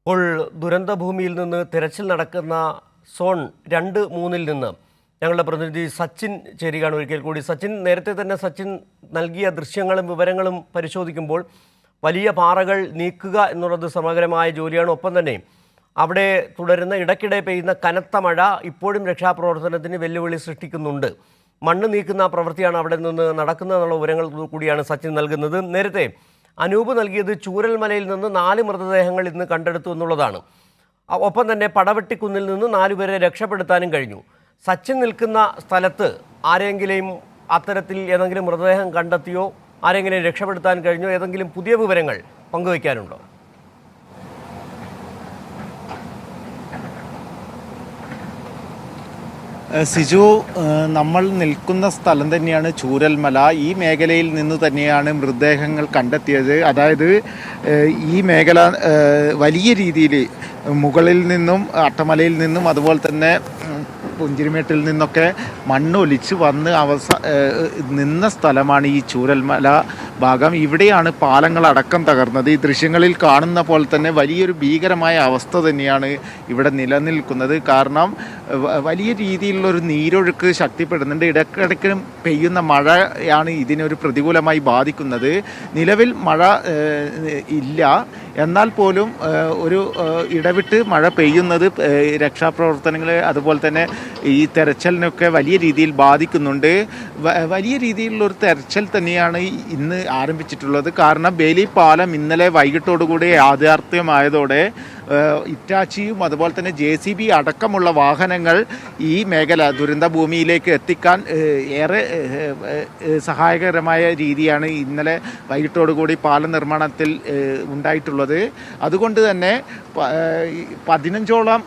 ഇപ്പോൾ ദുരന്തഭൂമിയിൽ നിന്ന് തിരച്ചിൽ നടക്കുന്ന സോൺ 2-3 നിന്ന് ഞങ്ങളുടെ പ്രതിനിധി സച്ചിൻ ചേരുകയാണ് ഒരിക്കൽ കൂടി. സച്ചിൻ, നേരത്തെ തന്നെ സച്ചിൻ നൽകിയ ദൃശ്യങ്ങളും വിവരങ്ങളും പരിശോധിക്കുമ്പോൾ വലിയ പാറകൾ നീക്കുക എന്നുള്ളത് സമഗ്രമായ ജോലിയാണ്. ഒപ്പം തന്നെ അവിടെ തുടരുന്ന ഇടയ്ക്കിടെ പെയ്യുന്ന കനത്ത മഴ ഇപ്പോഴും രക്ഷാപ്രവർത്തനത്തിന് വെല്ലുവിളി സൃഷ്ടിക്കുന്നുണ്ട്. മണ്ണ് നീക്കുന്ന പ്രവൃത്തിയാണ് അവിടെ നിന്ന് നടക്കുന്നതെന്നുള്ള വിവരങ്ങൾ കൂടിയാണ് സച്ചിൻ നൽകുന്നത്. നേരത്തെ അനൂപ് നൽകിയത് ചൂരൽമലയിൽ നിന്ന് 4 മൃതദേഹങ്ങൾ ഇന്ന് കണ്ടെടുത്തു എന്നുള്ളതാണ്. ഒപ്പം തന്നെ പടവെട്ടിക്കുന്നിൽ നിന്ന് 4 പേരെ രക്ഷപ്പെടുത്താനും കഴിഞ്ഞു. സച്ചിൻ നിൽക്കുന്ന സ്ഥലത്ത് ആരെങ്കിലും അത്തരത്തിൽ ഏതെങ്കിലും മൃതദേഹം കണ്ടെത്തിയോ, ആരെങ്കിലും രക്ഷപ്പെടുത്താൻ കഴിഞ്ഞോ, ഏതെങ്കിലും പുതിയ വിവരങ്ങൾ പങ്കുവയ്ക്കാനുണ്ടോ? സിജു, നമ്മൾ നിൽക്കുന്ന സ്ഥലം തന്നെയാണ് ചൂരൽമല. ഈ മേഖലയിൽ നിന്ന് തന്നെയാണ് മൃതദേഹങ്ങൾ കണ്ടെത്തിയത്. അതായത് ഈ മേഖല വലിയ രീതിയിൽ മുകളിൽ നിന്നും അട്ടമലയിൽ നിന്നും അതുപോലെ തന്നെ പുഞ്ചിരിമേട്ടിൽ നിന്നൊക്കെ മണ്ണൊലിച്ച് വന്ന് നിന്ന സ്ഥലമാണ് ഈ ചൂരൽമല ഭാഗം. ഇവിടെയാണ് പാലങ്ങളടക്കം തകർന്നത്. ഈ ദൃശ്യങ്ങളിൽ കാണുന്ന പോലെ തന്നെ വലിയൊരു ഭീകരമായ അവസ്ഥ തന്നെയാണ് ഇവിടെ നിലനിൽക്കുന്നത്. കാരണം വലിയ രീതിയിലുള്ളൊരു നീരൊഴുക്ക് ശക്തിപ്പെടുന്നുണ്ട്. ഇടയ്ക്കിടയ്ക്ക് പെയ്യുന്ന മഴയാണ് ഇതിനൊരു പ്രതികൂലമായി ബാധിക്കുന്നത്. നിലവിൽ മഴ ഇല്ല, എന്നാൽ പോലും ഒരു ഇടവിട്ട് മഴ പെയ്യുന്നത് രക്ഷാപ്രവർത്തനങ്ങളെ അതുപോലെ തന്നെ ഈ തെരച്ചിലിനൊക്കെ വലിയ രീതിയിൽ ബാധിക്കുന്നുണ്ട്. വലിയ രീതിയിലുള്ളൊരു തെരച്ചിൽ തന്നെയാണ് ഇന്ന് ആരംഭിച്ചിട്ടുള്ളത്. കാരണം ബേലി പാലം ഇന്നലെ വൈകിട്ടോടുകൂടി യാഥാർത്ഥ്യമായതോടെ ഇറ്റാച്ചിയും അതുപോലെ തന്നെ JCB അടക്കമുള്ള വാഹനങ്ങൾ ഈ മേഖല ദുരന്ത ഭൂമിയിലേക്ക് എത്തിക്കാൻ ഏറെ സഹായകരമായ രീതിയാണ് ഇന്നലെ വൈകിട്ടോടുകൂടി പാലം നിർമ്മാണത്തിൽ ഉണ്ടായിട്ടുള്ളത്. അതുകൊണ്ട് തന്നെ 15ഓളം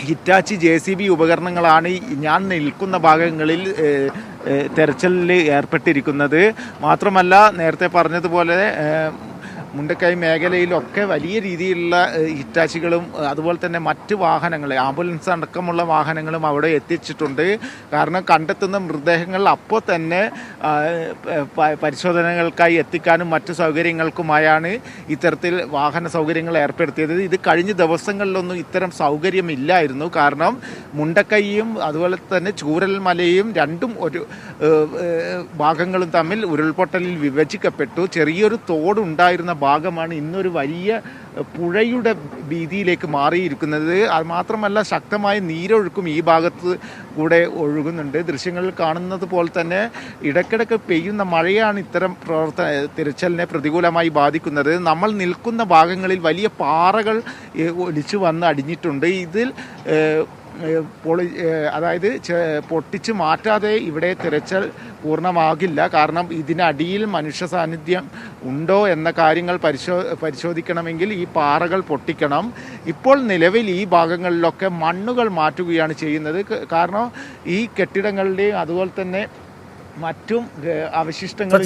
ഹിറ്റാച്ചി JCB ഉപകരണങ്ങളാണ് ഞാൻ നിൽക്കുന്ന ഭാഗങ്ങളിൽ തെരച്ചിലിൽ ഏർപ്പെട്ടിരിക്കുന്നത്. മാത്രമല്ല, നേരത്തെ പറഞ്ഞതുപോലെ മുണ്ടക്കൈ മേഖലയിലൊക്കെ വലിയ രീതിയിലുള്ള ഹിറ്റാച്ചികളും അതുപോലെ തന്നെ മറ്റ് വാഹനങ്ങൾ, ആംബുലൻസ് അടക്കമുള്ള വാഹനങ്ങളും അവിടെ എത്തിച്ചിട്ടുണ്ട്. കാരണം കണ്ടെത്തുന്ന മൃതദേഹങ്ങൾ അപ്പോൾ തന്നെ പരിശോധനകൾക്കായി എത്തിക്കാനും മറ്റു സൗകര്യങ്ങൾക്കുമായാണ് ഇത്തരത്തിൽ വാഹന സൗകര്യങ്ങൾ ഏർപ്പെടുത്തിയത്. ഇത് കഴിഞ്ഞ ദിവസങ്ങളിലൊന്നും ഇത്തരം സൗകര്യമില്ലായിരുന്നു. കാരണം മുണ്ടക്കൈയും അതുപോലെ തന്നെ ചൂരൽമലയും രണ്ടും ഒരു ഭാഗങ്ങളും തമ്മിൽ ഉരുൾപൊട്ടലിൽ വിഭജിക്കപ്പെട്ടു. ചെറിയൊരു തോടുണ്ടായിരുന്ന ഭാഗമാണ് ഇന്നൊരു വലിയ പുഴയുടെ ഭീതിയിലേക്ക് മാറിയിരിക്കുന്നത്. അത് മാത്രമല്ല, ശക്തമായ നീരൊഴുക്കും ഈ ഭാഗത്ത് കൂടെ ഒഴുകുന്നുണ്ട്. ദൃശ്യങ്ങളിൽ കാണുന്നത് പോലെ തന്നെ ഇടയ്ക്കിടയ്ക്ക് പെയ്യുന്ന മഴയാണ് ഇത്തരം തിരച്ചിലിനെ പ്രതികൂലമായി ബാധിക്കുന്നത്. നമ്മൾ നിൽക്കുന്ന ഭാഗങ്ങളിൽ വലിയ പാറകൾ ഒലിച്ചു വന്ന് അടിഞ്ഞിട്ടുണ്ട്. ഇതിൽ അതായത് പൊട്ടിച്ച് മാറ്റാതെ ഇവിടെ തിരച്ചിൽ പൂർണ്ണമാകില്ല. കാരണം ഇതിനടിയിൽ മനുഷ്യ സാന്നിധ്യം ഉണ്ടോ എന്ന കാര്യങ്ങൾ പരിശോധിക്കണമെങ്കിൽ ഈ പാറകൾ പൊട്ടിക്കണം. ഇപ്പോൾ നിലവിൽ ഈ ഭാഗങ്ങളിലൊക്കെ മണ്ണുകൾ മാറ്റുകയാണ് ചെയ്യുന്നത്. കാരണം ഈ കെട്ടിടങ്ങളുടെയും അതുപോലെ തന്നെ മറ്റും അവശിഷ്ടങ്ങൾ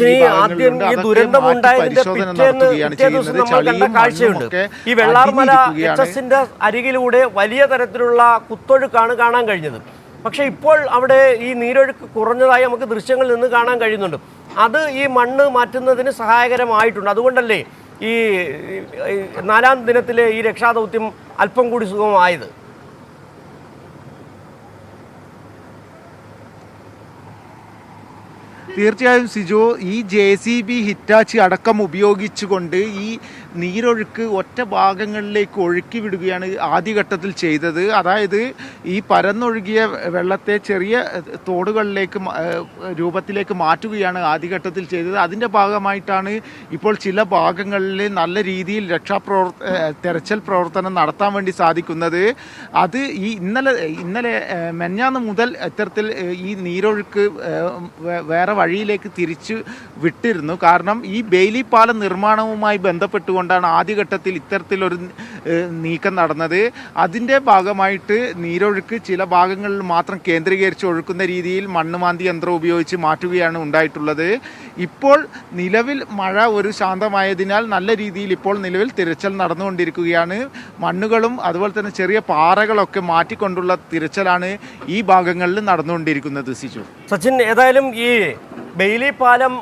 ഈ വെള്ളാർമല HSന്റെ അരികിലൂടെ വലിയ തരത്തിലുള്ള കുത്തൊഴുക്കാണ് കാണാൻ കഴിഞ്ഞത്. പക്ഷെ ഇപ്പോൾ അവിടെ ഈ നീരൊഴുക്ക് കുറഞ്ഞതായി നമുക്ക് ദൃശ്യങ്ങളിൽ നിന്ന് കാണാൻ കഴിയുന്നുണ്ട്. അത് ഈ മണ്ണ് മാറ്റുന്നതിന് സഹായകരമായിട്ടുണ്ട്. അതുകൊണ്ടല്ലേ ഈ 4ാം ദിനത്തിലെ ഈ രക്ഷാദൗത്യം അല്പം കൂടി സുഗമമായത്? തീർച്ചയായും സിജു, ഈ JCB ഹിറ്റാച്ചി അടക്കം ഉപയോഗിച്ചുകൊണ്ട് ഈ നീരൊഴുക്ക് ഒറ്റ ഭാഗങ്ങളിലേക്ക് ഒഴുക്കി വിടുകയാണ് ആദ്യഘട്ടത്തിൽ ചെയ്തത്. അതായത് ഈ പരന്നൊഴുകിയ വെള്ളത്തെ ചെറിയ തോടുകളിലേക്ക് രൂപത്തിലേക്ക് മാറ്റുകയാണ് ആദ്യഘട്ടത്തിൽ ചെയ്തത്. അതിൻ്റെ ഭാഗമായിട്ടാണ് ഇപ്പോൾ ചില ഭാഗങ്ങളിൽ നല്ല രീതിയിൽ തെരച്ചിൽ പ്രവർത്തനം നടത്താൻ വേണ്ടി സാധിക്കുന്നത്. അത് ഈ ഇന്നലെ മെഞ്ഞാന്ന് മുതൽ ഇത്തരത്തിൽ ഈ നീരൊഴുക്ക് വേറെ വഴിയിലേക്ക് തിരിച്ചു വിട്ടിരുന്നു. കാരണം ഈ ബെയിലി പാലം നിർമ്മാണവുമായി ബന്ധപ്പെട്ടുകൊണ്ടാണ് ആദ്യഘട്ടത്തിൽ ഇത്തരത്തിലൊരു നീക്കം നടന്നത്. അതിൻ്റെ ഭാഗമായിട്ട് നീരൊഴുക്ക് ചില ഭാഗങ്ങളിൽ മാത്രം കേന്ദ്രീകരിച്ച് ഒഴുക്കുന്ന രീതിയിൽ മണ്ണുമാന്തി യന്ത്രം ഉപയോഗിച്ച് മാറ്റുകയാണ് ഉണ്ടായിട്ടുള്ളത്. ഇപ്പോൾ നിലവിൽ മഴ ഒരു ശാന്തമായതിനാൽ നല്ല രീതിയിൽ ഇപ്പോൾ നിലവിൽ തിരച്ചിൽ നടന്നുകൊണ്ടിരിക്കുകയാണ്. മണ്ണുകളും അതുപോലെ തന്നെ ചെറിയ പാറകളൊക്കെ മാറ്റിക്കൊണ്ടുള്ള തിരച്ചിലാണ് ഈ ഭാഗങ്ങളിൽ നടന്നുകൊണ്ടിരിക്കുന്നത്. സിജു, സച്ചിൻ, ഏതായാലും ഈ ബെയിലി പാലം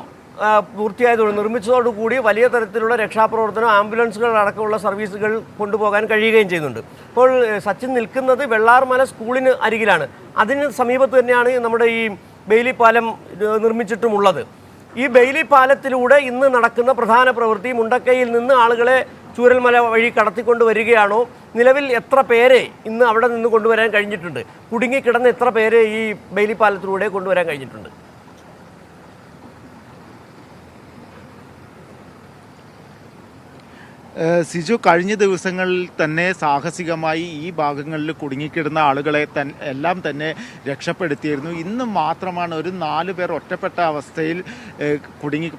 പൂർത്തിയായതോടെ നിർമ്മിച്ചതോടുകൂടി വലിയ തരത്തിലുള്ള രക്ഷാപ്രവർത്തനം, ആംബുലൻസുകൾ അടക്കമുള്ള സർവീസുകൾ കൊണ്ടുപോകാൻ കഴിയുകയും ചെയ്യുന്നുണ്ട്. ഇപ്പോൾ സച്ചിൻ നിൽക്കുന്നത് വെള്ളാർമല സ്കൂളിന് അരികിലാണ്. അതിന് സമീപത്ത് തന്നെയാണ് നമ്മുടെ ഈ ബെയിലി പാലം നിർമ്മിച്ചിട്ടുമുള്ളത്. ഈ ബെയിലി പാലത്തിലൂടെ ഇന്ന് നടക്കുന്ന പ്രധാന പ്രവൃത്തി മുണ്ടക്കൈയിൽ നിന്ന് ആളുകളെ ചൂരൽമല വഴി കടത്തിക്കൊണ്ട് വരികയാണോ? നിലവിൽ എത്ര പേരെ ഇന്ന് അവിടെ നിന്ന് കൊണ്ടുവരാൻ കഴിഞ്ഞിട്ടുണ്ട്? കുടുങ്ങിക്കിടന്ന് എത്ര പേരെ ഈ ബെയിലി പാലത്തിലൂടെ കൊണ്ടുവരാൻ കഴിഞ്ഞിട്ടുണ്ട്? സിജു, കഴിഞ്ഞ ദിവസങ്ങളിൽ തന്നെ സാഹസികമായി ഈ ഭാഗങ്ങളിൽ കുടുങ്ങിക്കിടുന്ന ആളുകളെ എല്ലാം തന്നെ രക്ഷപ്പെടുത്തിയിരുന്നു. ഇന്ന് മാത്രമാണ് ഒരു 4 പേർ ഒറ്റപ്പെട്ട അവസ്ഥയിൽ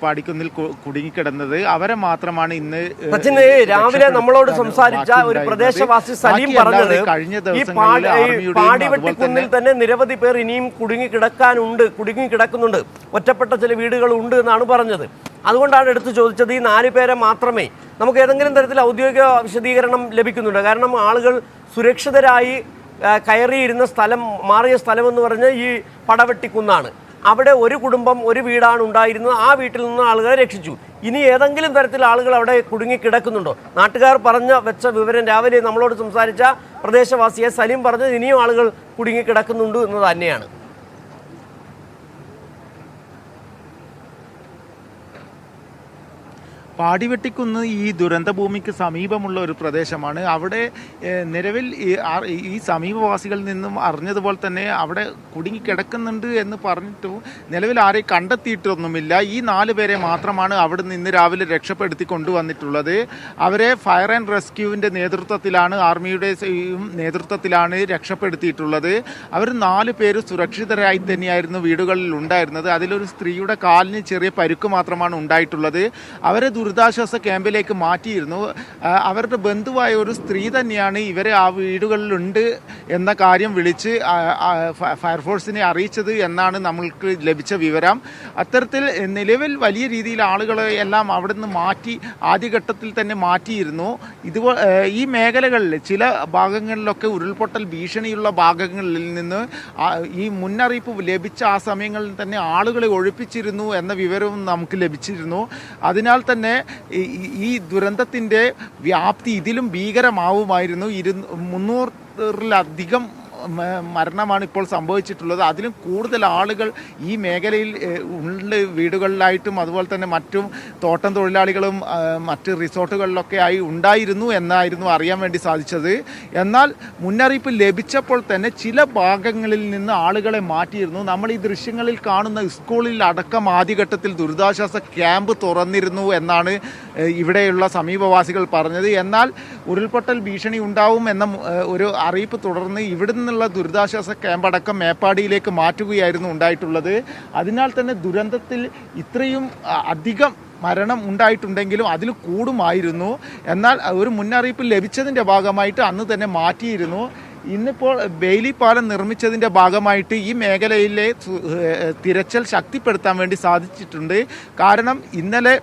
പാടിക്കുന്നിൽ കുടുങ്ങിക്കിടന്നത്. അവരെ മാത്രമാണ് ഇന്ന് രാവിലെ നമ്മളോട് സംസാരിച്ച ഒരു പ്രദേശവാസി സലീം പറഞ്ഞത് കഴിഞ്ഞ പാടിവെട്ടിക്കുന്നിൽ തന്നെ നിരവധി പേർ ഇനിയും കുടുങ്ങിക്കിടക്കുന്നുണ്ട്, ഒറ്റപ്പെട്ട ചില വീടുകളുണ്ട് എന്നാണ് പറഞ്ഞത്. അതുകൊണ്ടാണ് എടുത്തു ചോദിച്ചത്. ഈ 4 പേരെ മാത്രമേ നമുക്ക് ഏതെങ്കിലും തരത്തിൽ ഔദ്യോഗിക വിശദീകരണം ലഭിക്കുന്നുണ്ട്? കാരണം ആളുകൾ സുരക്ഷിതരായി കയറിയിരുന്ന സ്ഥലം, മാറിയ സ്ഥലമെന്ന് പറഞ്ഞ് ഈ പടവെട്ടിക്കുന്നാണ്. അവിടെ ഒരു കുടുംബം, ഒരു വീടാണ് ഉണ്ടായിരുന്നത്. ആ വീട്ടിൽ നിന്ന് ആളുകളെ രക്ഷിച്ചു. ഇനി ഏതെങ്കിലും തരത്തിൽ ആളുകൾ അവിടെ കുടുങ്ങിക്കിടക്കുന്നുണ്ടോ? നാട്ടുകാർ വെച്ച വിവരം രാവിലെ നമ്മളോട് സംസാരിച്ച പ്രദേശവാസിയെ സലീം പറഞ്ഞത് ഇനിയും ആളുകൾ കുടുങ്ങിക്കിടക്കുന്നുണ്ട് എന്ന് തന്നെയാണ്. പാടിവെട്ടിക്കുന്ന് ഈ ദുരന്തഭൂമിക്ക് സമീപമുള്ള ഒരു പ്രദേശമാണ്. അവിടെ നിലവിൽ ഈ സമീപവാസികളിൽ നിന്നും അറിഞ്ഞതുപോലെ തന്നെ അവിടെ കുടുങ്ങിക്കിടക്കുന്നുണ്ട് എന്ന് പറഞ്ഞിട്ടും നിലവിൽ ആരെയും കണ്ടെത്തിയിട്ടൊന്നുമില്ല. ഈ 4 പേരെ മാത്രമാണ് അവിടെ നിന്ന് രാവിലെ രക്ഷപ്പെടുത്തി കൊണ്ടുവന്നിട്ടുള്ളത്. അവരെ ഫയർ ആൻഡ് റെസ്ക്യൂവിൻ്റെ നേതൃത്വത്തിലാണ്, ആർമിയുടെ നേതൃത്വത്തിലാണ് രക്ഷപ്പെടുത്തിയിട്ടുള്ളത്. അവർ 4 പേര് സുരക്ഷിതരായി തന്നെയായിരുന്നു വീടുകളിൽ ഉണ്ടായിരുന്നത്. അതിലൊരു സ്ത്രീയുടെ കാലിന് ചെറിയ പരുക്ക് മാത്രമാണ് ഉണ്ടായിട്ടുള്ളത്. അവരെ ദുരിതാശ്വാസ ക്യാമ്പിലേക്ക് മാറ്റിയിരുന്നു. അവരുടെ ബന്ധുവായ ഒരു സ്ത്രീ തന്നെയാണ് ഇവരെ ആ വീടുകളിലുണ്ട് എന്ന കാര്യം വിളിച്ച് ഫയർഫോഴ്സിനെ അറിയിച്ചത് എന്നാണ് നമ്മൾക്ക് ലഭിച്ച വിവരം. അത്തരത്തിൽ നിലവിൽ വലിയ രീതിയിൽ ആളുകളെ എല്ലാം അവിടെ നിന്ന് മാറ്റി, ആദ്യഘട്ടത്തിൽ തന്നെ മാറ്റിയിരുന്നു. ഈ മേഖലകളിൽ ചില ഭാഗങ്ങളിലൊക്കെ ഉരുൾപൊട്ടൽ ഭീഷണിയുള്ള ഭാഗങ്ങളിൽ നിന്ന് ഈ മുന്നറിയിപ്പ് ലഭിച്ച ആ സമയങ്ങളിൽ തന്നെ ആളുകളെ ഒഴിപ്പിച്ചിരുന്നു എന്ന വിവരവും നമുക്ക് ലഭിച്ചിരുന്നു. അതിനാൽ തന്നെ ഈ ദുരന്തത്തിൻ്റെ വ്യാപ്തി ഇതിലും ഭീകരമാവുമായിരുന്നു. 300-ലധികം മരണമാണ് ഇപ്പോൾ സംഭവിച്ചിട്ടുള്ളത്. അതിലും കൂടുതൽ ആളുകൾ ഈ മേഖലയിൽ വീടുകളിലായിട്ടും അതുപോലെ തന്നെ മറ്റും തോട്ടം തൊഴിലാളികളും മറ്റ് റിസോർട്ടുകളിലൊക്കെ ആയി ഉണ്ടായിരുന്നു എന്നായിരുന്നു അറിയാൻ വേണ്ടി സാധിച്ചത്. എന്നാൽ മുന്നറിയിപ്പ് ലഭിച്ചപ്പോൾ തന്നെ ചില ഭാഗങ്ങളിൽ നിന്ന് ആളുകളെ മാറ്റിയിരുന്നു. നമ്മൾ ഈ ദൃശ്യങ്ങളിൽ കാണുന്ന സ്കൂളിൽ അടക്കം ആദ്യഘട്ടത്തിൽ ദുരിതാശ്വാസ ക്യാമ്പ് തുറന്നിരുന്നു എന്നാണ് ഇവിടെയുള്ള സമീപവാസികൾ പറഞ്ഞത്. എന്നാൽ ഉരുൾപൊട്ടൽ ഭീഷണി ഉണ്ടാവും എന്ന ഒരു അറിയിപ്പ് തുടർന്ന് ഇവിടെ നിന്നുള്ള ദുരിതാശ്വാസ ക്യാമ്പടക്കം മേപ്പാടിയിലേക്ക് മാറ്റുകയായിരുന്നു ഉണ്ടായിട്ടുള്ളത്. അതിനാൽ തന്നെ ദുരന്തത്തിൽ ഇത്രയും അധികം മരണം ഉണ്ടായിട്ടുണ്ടെങ്കിലും അതിൽ കൂടുമായിരുന്നു. എന്നാൽ ഒരു മുന്നറിയിപ്പ് ലഭിച്ചതിൻ്റെ ഭാഗമായിട്ട് അന്ന് തന്നെ മാറ്റിയിരുന്നു. ഇന്നിപ്പോൾ ബെയിലി പാലം നിർമ്മിച്ചതിൻ്റെ ഭാഗമായിട്ട് ഈ മേഖലയിലെ തിരച്ചിൽ ശക്തിപ്പെടുത്താൻ വേണ്ടി സാധിച്ചിട്ടുണ്ട്. കാരണം ഇന്നലെ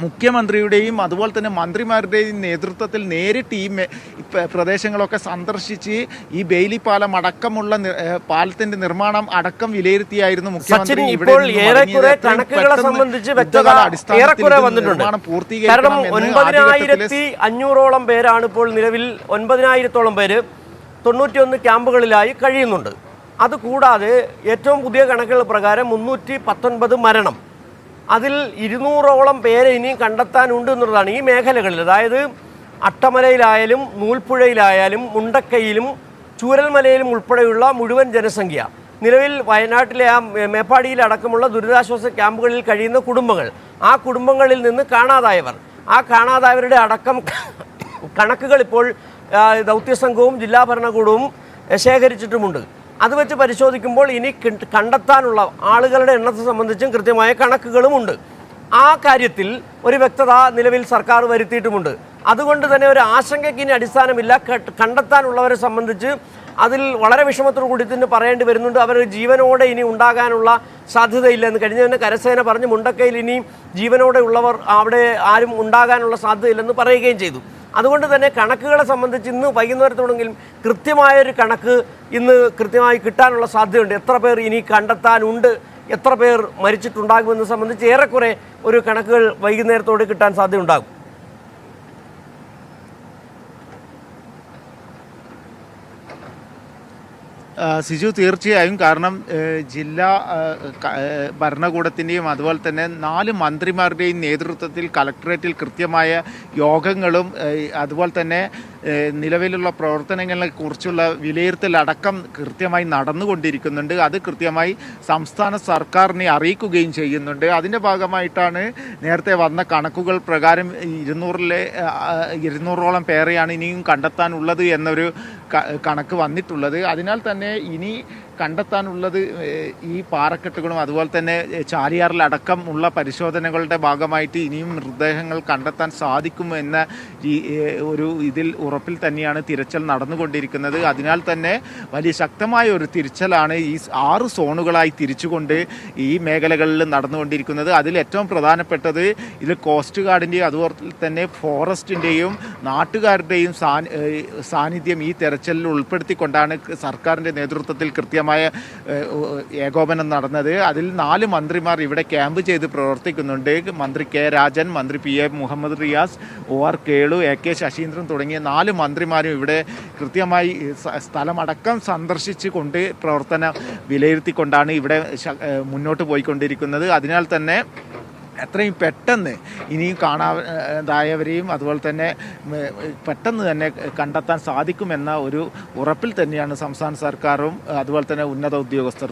മുഖ്യമന്ത്രിയുടെയും അതുപോലെ തന്നെ മന്ത്രിമാരുടെയും നേതൃത്വത്തിൽ നേരിട്ട് ഈ പ്രദേശങ്ങളൊക്കെ സന്ദർശിച്ച് ഈ ബെയിലി പാലം അടക്കമുള്ള പാലത്തിന്റെ നിർമ്മാണം അടക്കം വിലയിരുത്തിയായിരുന്നു മുഖ്യമന്ത്രി ഇവിടെ നിർമ്മാണം പൂർത്തീകരിക്കണം. 9,500-ഓളം പേരാണ് ഇപ്പോൾ നിലവിൽ 9,000-ഓളം പേര് 91 ക്യാമ്പുകളിലായി കഴിയുന്നുണ്ട്. അതുകൂടാതെ ഏറ്റവും പുതിയ കണക്കുകൾ പ്രകാരം 319 മരണം, അതിൽ 200-ഓളം പേരെ ഇനിയും കണ്ടെത്താനുണ്ട് എന്നുള്ളതാണ്. ഈ മേഖലകളിൽ, അതായത് അട്ടമലയിലായാലും നൂൽപ്പുഴയിലായാലും മുണ്ടക്കയിലും ചൂരൽമലയിലും ഉൾപ്പെടെയുള്ള മുഴുവൻ ജനസംഖ്യ, നിലവിൽ വയനാട്ടിലെ ആ മേപ്പാടിയിലടക്കമുള്ള ദുരിതാശ്വാസ ക്യാമ്പുകളിൽ കഴിയുന്ന കുടുംബങ്ങൾ, ആ കുടുംബങ്ങളിൽ നിന്ന് കാണാതായവർ, ആ കാണാതായവരുടെ അടക്കം കണക്കുകൾ ഇപ്പോൾ ദൗത്യസംഘവും ജില്ലാ ഭരണകൂടവും ശേഖരിച്ചിട്ടുമുണ്ട്. അത് വെച്ച് പരിശോധിക്കുമ്പോൾ ഇനി കണ്ടെത്താനുള്ള ആളുകളുടെ എണ്ണത്തെ സംബന്ധിച്ചും കൃത്യമായ കണക്കുകളുമുണ്ട്. ആ കാര്യത്തിൽ ഒരു വ്യക്തത നിലവിൽ സർക്കാർ വരുത്തിയിട്ടുമുണ്ട്. അതുകൊണ്ട് തന്നെ ഒരു ആശങ്കയ്ക്ക് ഇനി അടിസ്ഥാനമില്ല. കണ്ടെത്താനുള്ളവരെ സംബന്ധിച്ച് അതിൽ വളരെ വിഷമത്തോടു കൂടി തന്നെ പറയേണ്ടി വരുന്നുണ്ട്. അവർ ജീവനോടെ ഇനി ഉണ്ടാകാനുള്ള സാധ്യതയില്ലെന്ന് കഴിഞ്ഞ തന്നെ കരസേന പറഞ്ഞ് മുണ്ടക്കയിൽ ഇനിയും ജീവനോടെ ഉള്ളവർ അവിടെ ആരും ഉണ്ടാകാനുള്ള സാധ്യതയില്ലെന്ന് പറയുകയും ചെയ്തു. അതുകൊണ്ട് തന്നെ കണക്കുകളെ സംബന്ധിച്ച് ഇന്ന് വൈകുന്നേരത്തോടെങ്കിലും കൃത്യമായൊരു കണക്ക് ഇന്ന് കൃത്യമായി കിട്ടാനുള്ള സാധ്യതയുണ്ട്. എത്ര പേർ ഇനി കണ്ടെത്താനുണ്ട് എത്ര പേർ മരിച്ചിട്ടുണ്ടാകുമെന്ന് സംബന്ധിച്ച് ഏറെക്കുറെ ഒരു കണക്കുകൾ വൈകുന്നേരത്തോടെ കിട്ടാൻ സാധ്യതയുണ്ടാകും? സിജു, തീർച്ചയായും. കാരണം ജില്ലാ ഭരണകൂടത്തിൻ്റെയും അതുപോലെ തന്നെ 4 മന്ത്രിമാരുടെയും നേതൃത്വത്തിൽ കളക്ടറേറ്റിൽ കൃത്യമായ യോഗങ്ങളും അതുപോലെ തന്നെ നിലവിലുള്ള പ്രവർത്തനങ്ങളെക്കുറിച്ചുള്ള വിലയിരുത്തലടക്കം കൃത്യമായി നടന്നുകൊണ്ടിരിക്കുന്നുണ്ട്. അത് കൃത്യമായി സംസ്ഥാന സർക്കാരിനെ അറിയിക്കുകയും ചെയ്യുന്നുണ്ട്. അതിൻ്റെ ഭാഗമായിട്ടാണ് നേരത്തെ വന്ന കണക്കുകൾ പ്രകാരം 200ഓളം പേരെയാണ് ഇനിയും കണ്ടെത്താനുള്ളത് എന്നൊരു കണക്ക് വന്നിട്ടുള്ളത്. അതിനാൽ തന്നെ ഇനി കണ്ടെത്താനുള്ളത് ഈ പാറക്കെട്ടുകളും അതുപോലെ തന്നെ ചാലിയാറിലടക്കം ഉള്ള പരിശോധനകളുടെ ഭാഗമായിട്ട് ഇനിയും മൃതദേഹങ്ങൾ കണ്ടെത്താൻ സാധിക്കുമെന്ന ഒരു ഉറപ്പിൽ തന്നെയാണ് തിരച്ചിൽ നടന്നുകൊണ്ടിരിക്കുന്നത്. അതിനാൽ തന്നെ വലിയ ശക്തമായ ഒരു തിരച്ചിലാണ് ഈ 6 സോണുകളായി തിരിച്ചുകൊണ്ട് ഈ മേഖലകളിൽ നടന്നുകൊണ്ടിരിക്കുന്നത്. അതിൽ ഏറ്റവും പ്രധാനപ്പെട്ടത് ഇതിൽ കോസ്റ്റ് ഗാർഡിൻ്റെയും അതുപോലെ തന്നെ ഫോറസ്റ്റിൻ്റെയും നാട്ടുകാരുടെയും സാന്നിധ്യം ഈ തെരച്ചിലിൽ ഉൾപ്പെടുത്തിക്കൊണ്ടാണ് സർക്കാരിൻ്റെ നേതൃത്വത്തിൽ കൃത്യമായ ഏകോപനം നടന്നത്. അതിൽ 4 മന്ത്രിമാർ ഇവിടെ ക്യാമ്പ് ചെയ്ത് പ്രവർത്തിക്കുന്നുണ്ട്. മന്ത്രി കെ രാജൻ, മന്ത്രി P A Muhammad Riyas, OR Kelu, AK Saseendran തുടങ്ങിയ 4 മന്ത്രിമാരും ഇവിടെ കൃത്യമായി സ്ഥലമടക്കം സന്ദർശിച്ചു കൊണ്ട് പ്രവർത്തനം വിലയിരുത്തിക്കൊണ്ടാണ് ഇവിടെ മുന്നോട്ട് പോയിക്കൊണ്ടിരിക്കുന്നത്. അതിനാൽ തന്നെ എത്രയും പെട്ടെന്ന് ഇനിയും കാണാതായവരെയും അതുപോലെ തന്നെ പെട്ടെന്ന് തന്നെ കണ്ടെത്താൻ സാധിക്കുമെന്ന ഒരു ഉറപ്പിൽ തന്നെയാണ് സംസ്ഥാന സർക്കാരും അതുപോലെ തന്നെ ഉന്നത ഉദ്യോഗസ്ഥർ.